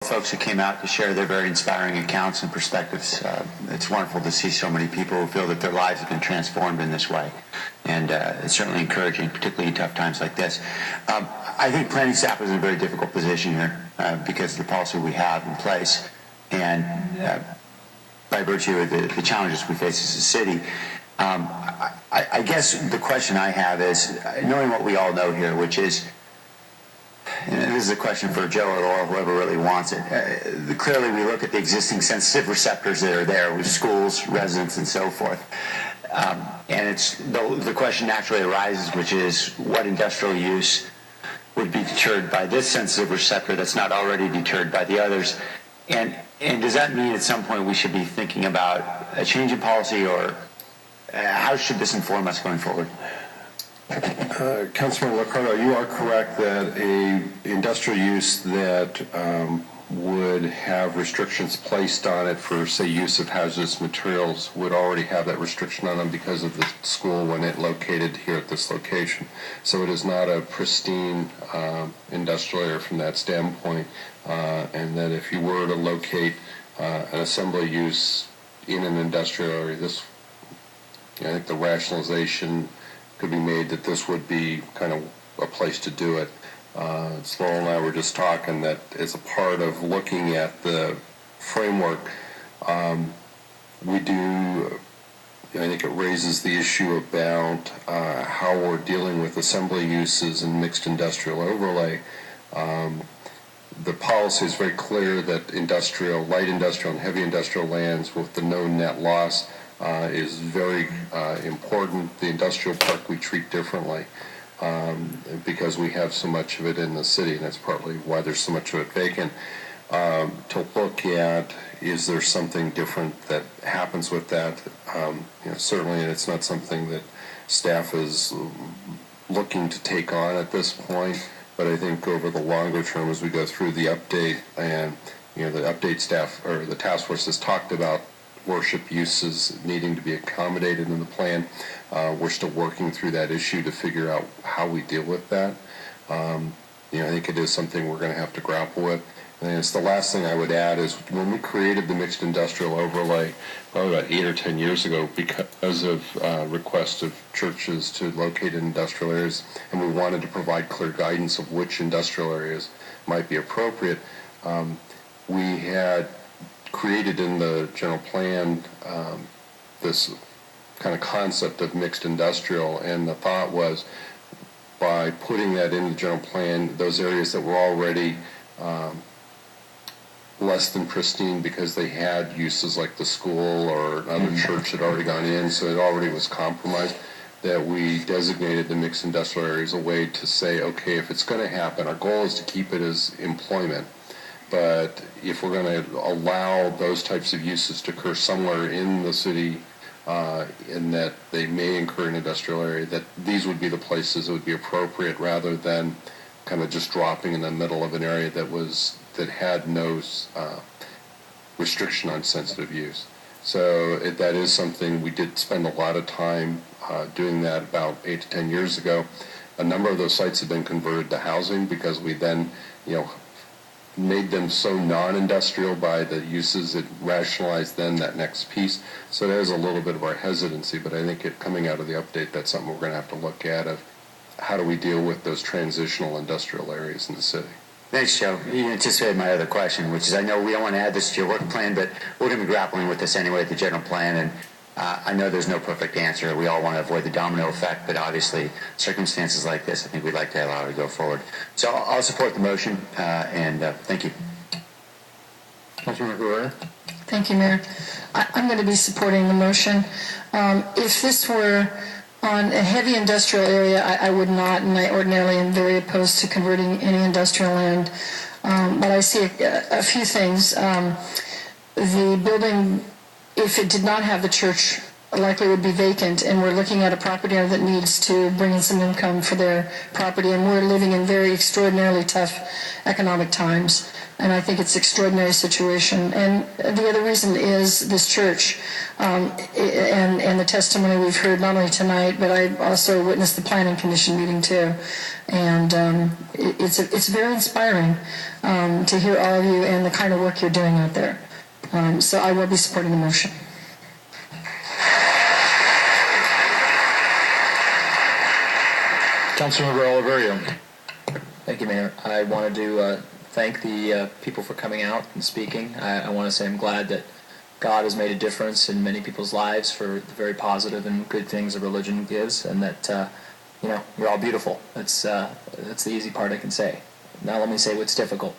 folks who came out to share their very inspiring accounts and perspectives. It's wonderful to see so many people who feel that their lives have been transformed in this way. And it's certainly encouraging, particularly in tough times like this. I think planning staff is in a very difficult position here because of the policy we have in place. And by virtue of the challenges we face as a city, I guess the question I have is, knowing what we all know here, which is, and this is a question for Joe or Laurel, whoever really wants it. Clearly, we look at the existing sensitive receptors that are there with schools, residents, and so forth. And it's the question naturally arises, which is what industrial use would be deterred by this sensitive receptor that's not already deterred by the others. And does that mean at some point we should be thinking about a change in policy, or how should this inform us going forward? Councilman Ricardo, you are correct that a industrial use that would have restrictions placed on it for, say, use of hazardous materials would already have that restriction on them because of the school when it located here at this location. So it is not a pristine industrial area from that standpoint, and that if you were to locate an assembly use in an industrial area, this, I think the rationalization could be made that this would be kind of a place to do it. Laurel and I were just talking that as a part of looking at the framework, we do, I think it raises the issue about how we're dealing with assembly uses and mixed industrial overlay. The policy is very clear that industrial, light industrial and heavy industrial lands with the known net loss is very important. The industrial park we treat differently because we have so much of it in the city, and that's partly why there's so much of it vacant. To look at, is there something different that happens with that? Certainly it's not something that staff is looking to take on at this point, but I think over the longer term as we go through the update, and the update staff or the task force has talked about worship uses needing to be accommodated in the plan. We're still working through that issue to figure out how we deal with that. I think it is something we're going to have to grapple with. And it's the last thing I would add is when we created the mixed industrial overlay probably about 8 or 10 years ago because of requests of churches to locate in industrial areas, and we wanted to provide clear guidance of which industrial areas might be appropriate, we had created in the general plan this kind of concept of mixed industrial, and the thought was by putting that in the general plan, those areas that were already less than pristine because they had uses like the school or another church had already gone in, so it already was compromised, that we designated the mixed industrial area as a way to say, okay, if it's going to happen, our goal is to keep it as employment. But if we're going to allow those types of uses to occur somewhere in the city, in that they may incur an industrial area, that these would be the places that would be appropriate rather than kind of just dropping in the middle of an area that had no restriction on sensitive use. So that is something we did spend a lot of time doing that about 8 to 10 years ago. A number of those sites have been converted to housing because we then, made them so non-industrial by the uses, it rationalized then that next piece. So there's a little bit of our hesitancy, but I think coming out of the update, that's something we're going to have to look at of how do we deal with those transitional industrial areas in the city. Thanks, Joe. You anticipated my other question, which is I know we don't want to add this to your work plan, but we're going to be grappling with this anyway at the general plan, and I know there's no perfect answer. We all want to avoid the domino effect, but obviously circumstances like this, I think we'd like to allow it to go forward. So I'll support the motion, and thank you. Councilman Guerrero? Thank you, Mayor. I'm going to be supporting the motion. If this were on a heavy industrial area, I would not, and I ordinarily am very opposed to converting any industrial land. But I see a few things. The building, if it did not have the church, likely would be vacant, and we're looking at a property owner that needs to bring in some income for their property, and we're living in very extraordinarily tough economic times. and I think it's an extraordinary situation. And the other reason is this church, and the testimony we've heard not only tonight, but I also witnessed the Planning Commission meeting too. And it's very inspiring to hear all of you and the kind of work you're doing out there. So I will be supporting the motion. Councilmember Oliverio. Thank you, Mayor. I wanted to thank the people for coming out and speaking. I want to say I'm glad that God has made a difference in many people's lives for the very positive and good things that religion gives, and that you're all beautiful. That's the easy part I can say. Now let me say what's difficult.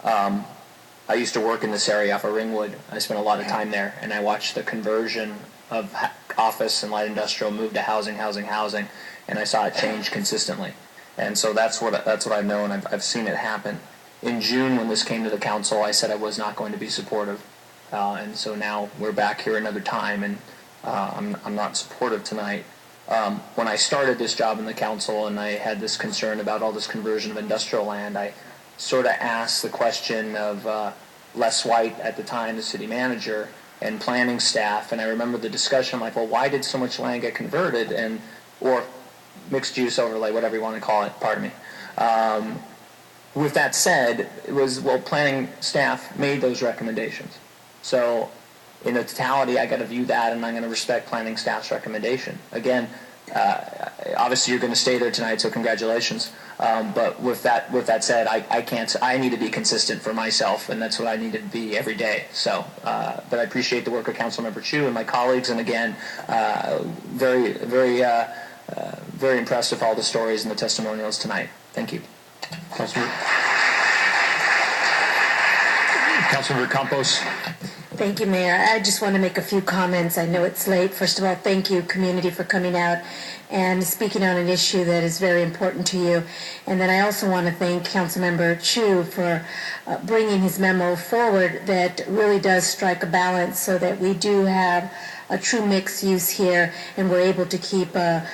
I used to work in this area off of Ringwood. I spent a lot of time there, and I watched the conversion of office and light industrial move to housing, and I saw it change consistently. And so that's what I've known. I've seen it happen. In June, when this came to the council, I said I was not going to be supportive, and so now we're back here another time, and I'm not supportive tonight. When I started this job in the council and I had this concern about all this conversion of industrial land, I sort of asked the question of Les White at the time, the city manager, and planning staff, and I remember the discussion. I'm like, well, why did so much land get converted, or mixed use overlay, whatever you want to call it, pardon me. With that said, it was, planning staff made those recommendations. So in the totality, I got to view that, and I'm going to respect planning staff's recommendation. Again, obviously you're going to stay there tonight, so congratulations. But with that said, I need to be consistent for myself, and that's what I need to be every day. So, but I appreciate the work of Councilmember Chu and my colleagues, and again, very, very, very impressed with all the stories and the testimonials tonight. Thank you. Councilmember Campos. Thank you, Mayor. I just want to make a few comments. I know it's late. First of all, thank you, community, for coming out and speaking on an issue that is very important to you. And then I also want to thank Councilmember Chu for bringing his memo forward that really does strike a balance so that we do have a true mixed use here, and we're able to keep a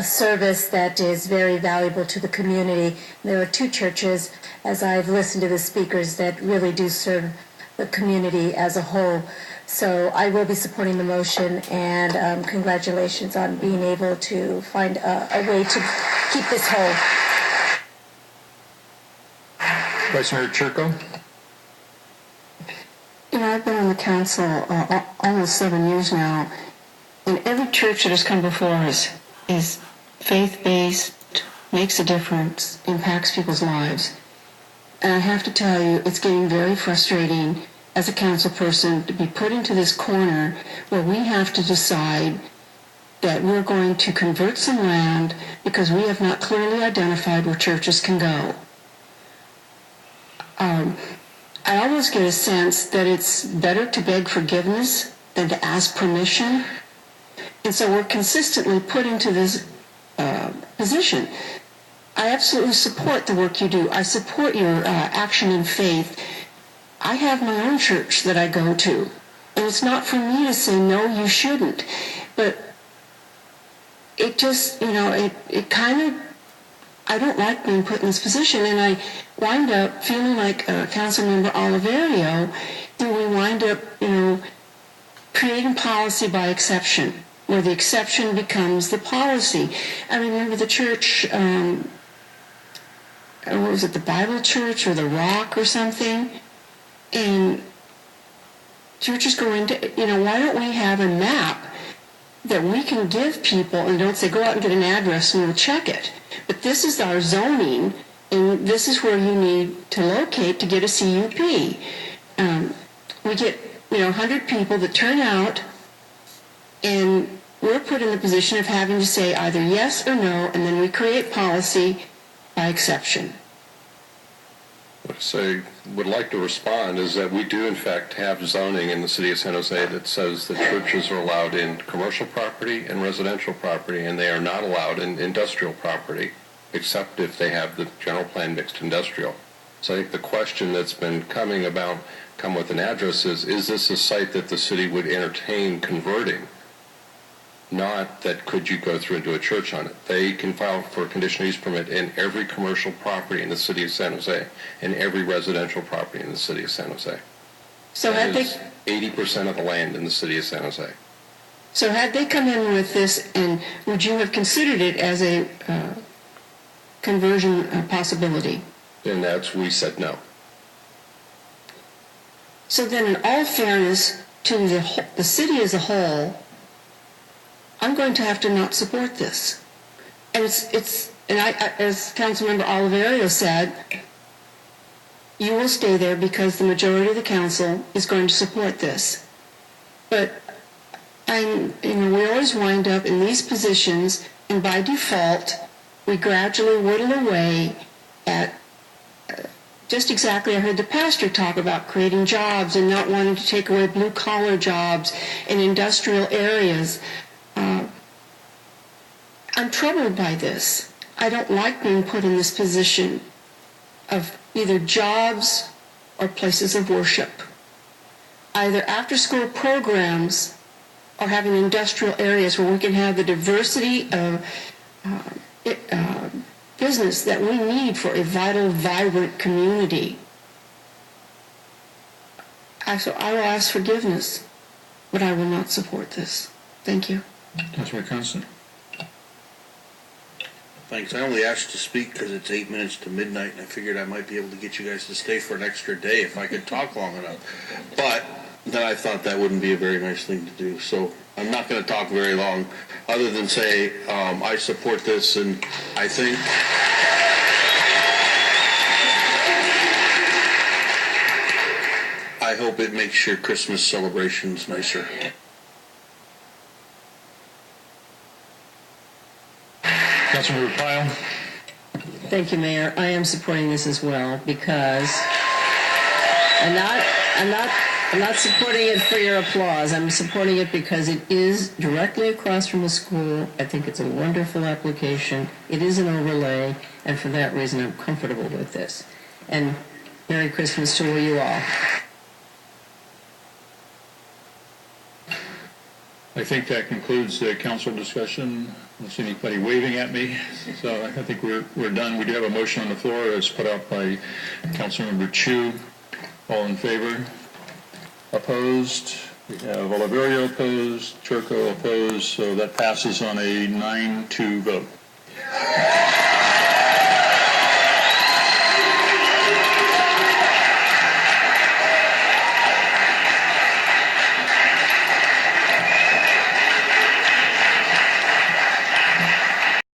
service that is very valuable to the community. There are two churches, as I've listened to the speakers, that really do serve the community as a whole. So I will be supporting the motion, and congratulations on being able to find a way to keep this whole. Vice Mayor Chirko. I've been on the council almost 7 years now, and every church that has come before us is faith-based, makes a difference, impacts people's lives. And I have to tell you, it's getting very frustrating as a council person to be put into this corner where we have to decide that we're going to convert some land because we have not clearly identified where churches can go. I always get a sense that it's better to beg forgiveness than to ask permission. And so we're consistently put into this position. I absolutely support the work you do. I support your action in faith. I have my own church that I go to. And it's not for me to say, no, you shouldn't. But it just, it kind of, I don't like being put in this position. And I wind up feeling like Councilmember Oliverio, we wind up, creating policy by exception, where the exception becomes the policy. I remember the church, what was it, the Bible Church or the Rock or something? And churches go into, why don't we have a map that we can give people and don't say, go out and get an address and we'll check it. But this is our zoning, and this is where you need to locate to get a CUP. We get, 100 people that turn out, and we're put in the position of having to say either yes or no, and then we create policy by exception. What I would like to respond is that we do in fact have zoning in the city of San Jose that says that churches are allowed in commercial property and residential property, and they are not allowed in industrial property, except if they have the general plan mixed industrial. So I think the question that's been coming about, come with an address, is this a site that the city would entertain converting? not that could you go through and do a church on it. They can file for a conditional use permit in every commercial property in the city of San Jose and every residential property in the city of San Jose. So That had they, is 80% of the land in the city of San Jose. so had they come in with this, and would you have considered it as a conversion possibility? And we said no. So then, in all fairness to the city as a whole, I'm going to have to not support this. And as Councilmember Oliverio said, you will stay there because the majority of the council is going to support this. But we always wind up in these positions, and by default, we gradually whittle away at just exactly, I heard the pastor talk about creating jobs and not wanting to take away blue-collar jobs in industrial areas. I'm troubled by this. I don't like being put in this position of either jobs or places of worship. Either after-school programs or having industrial areas where we can have the diversity of business that we need for a vital, vibrant community. So I will ask forgiveness, but I will not support this. Thank you. Councilor Constant. Thanks. I only asked to speak because it's 8 minutes to midnight, and I figured I might be able to get you guys to stay for an extra day if I could talk long enough. But then I thought that wouldn't be a very nice thing to do. So I'm not going to talk very long, other than say I support this, and I think I hope it makes your Christmas celebrations nicer. Councilmember Pyle. Thank you, Mayor. I am supporting this as well because I'm not supporting it for your applause. I'm supporting it because it is directly across from the school. I think it's a wonderful application. It is an overlay, and for that reason, I'm comfortable with this. And Merry Christmas to you all. I think that concludes the council discussion. I don't see anybody waving at me, so I think we're done. We do have a motion on the floor as put out by Councilmember Chu. All in favor? Opposed? We have Oliverio opposed, Turco opposed, so that passes on a 9-2 vote.